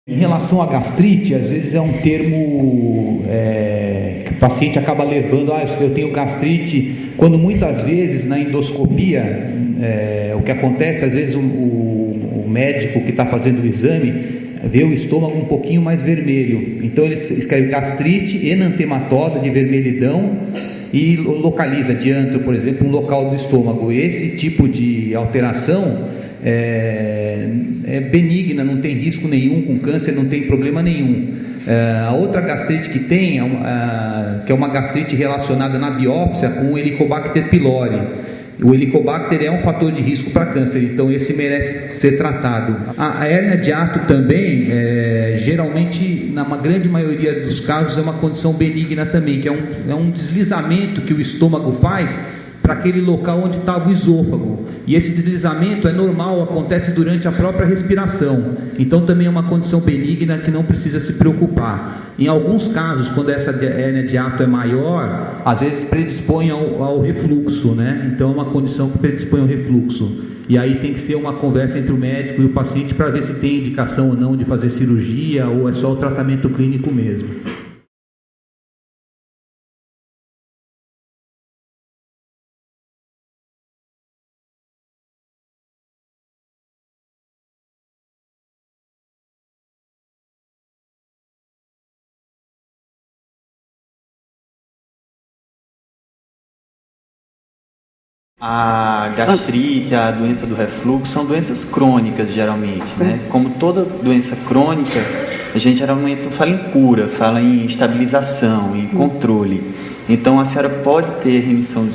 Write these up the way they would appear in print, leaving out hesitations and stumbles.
Em relação à gastrite, às vezes é um termo que o paciente acaba levando, eu tenho gastrite, quando muitas vezes na endoscopia, o que acontece, às vezes o médico que está fazendo o exame vê o estômago um pouquinho mais vermelho, então ele escreve gastrite enantematosa de vermelhidão e localiza diantro, por exemplo, um local do estômago. Esse tipo de alteração é benigna, não tem risco nenhum, com câncer não tem problema nenhum. A outra gastrite que tem, que é uma gastrite relacionada na biópsia com o Helicobacter pylori. O Helicobacter é um fator de risco para câncer, então esse merece ser tratado. A hérnia de hiato também, geralmente, na grande maioria dos casos, é uma condição benigna também, que é um deslizamento que o estômago faz para aquele local onde estava o esôfago, e esse deslizamento é normal, acontece durante a própria respiração, então também é uma condição benigna que não precisa se preocupar. Em alguns casos, quando essa hérnia de hiato é maior, às vezes predispõe ao refluxo, né? Então é uma condição que predispõe ao refluxo, e aí tem que ser uma conversa entre o médico e o paciente para ver se tem indicação ou não de fazer cirurgia, ou é só o tratamento clínico mesmo. A gastrite, a doença do refluxo são doenças crônicas, geralmente, né? Como toda doença crônica, a gente geralmente não fala em cura, fala em estabilização, em controle. Então a senhora pode ter remissão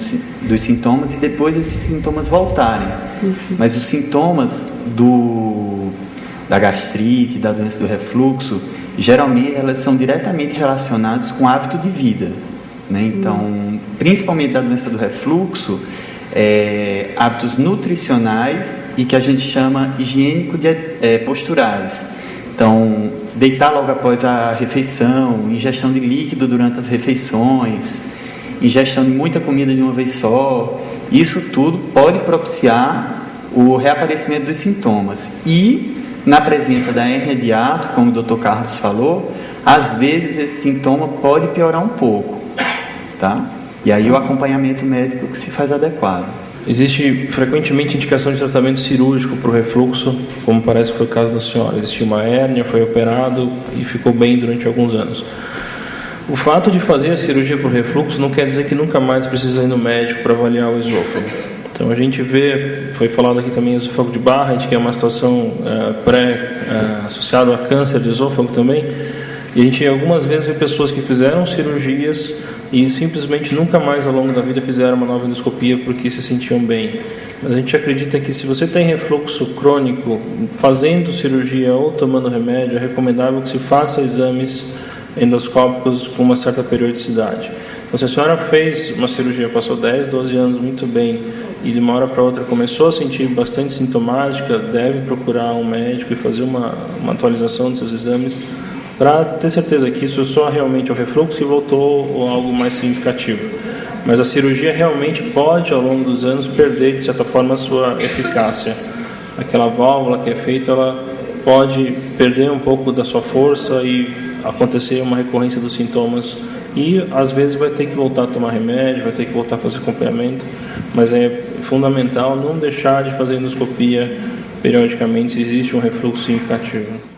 dos sintomas e depois esses sintomas voltarem. Mas os sintomas da gastrite, da doença do refluxo, geralmente elas são diretamente relacionadas com o hábito de vida, né? Então, principalmente da doença do refluxo, hábitos nutricionais e que a gente chama higiênico-posturais. Então, deitar logo após a refeição, ingestão de líquido durante as refeições, ingestão de muita comida de uma vez só, isso tudo pode propiciar o reaparecimento dos sintomas. E, na presença da hérnia de hiato, como o Dr. Carlos falou, às vezes esse sintoma pode piorar um pouco, tá? E aí o acompanhamento médico que se faz adequado. Existe frequentemente indicação de tratamento cirúrgico para o refluxo, como parece que foi o caso da senhora. Existiu uma hérnia, foi operado e ficou bem durante alguns anos. O fato de fazer a cirurgia para o refluxo não quer dizer que nunca mais precisa ir no médico para avaliar o esôfago. Então a gente vê, foi falado aqui também, esôfago de Barrett, que é uma situação associada a câncer de esôfago também. E a gente algumas vezes vê pessoas que fizeram cirurgias e simplesmente nunca mais ao longo da vida fizeram uma nova endoscopia porque se sentiam bem. Mas a gente acredita que se você tem refluxo crônico, fazendo cirurgia ou tomando remédio, é recomendável que se faça exames endoscópicos com uma certa periodicidade. Então, se a senhora fez uma cirurgia, passou 10, 12 anos muito bem e de uma hora para outra começou a sentir bastante sintomática, deve procurar um médico e fazer uma atualização dos seus exames para ter certeza que isso só realmente é o refluxo que voltou ou algo mais significativo. Mas a cirurgia realmente pode, ao longo dos anos, perder, de certa forma, a sua eficácia. Aquela válvula que é feita, ela pode perder um pouco da sua força e acontecer uma recorrência dos sintomas. E, às vezes, vai ter que voltar a tomar remédio, vai ter que voltar a fazer acompanhamento. Mas é fundamental não deixar de fazer endoscopia periodicamente se existe um refluxo significativo.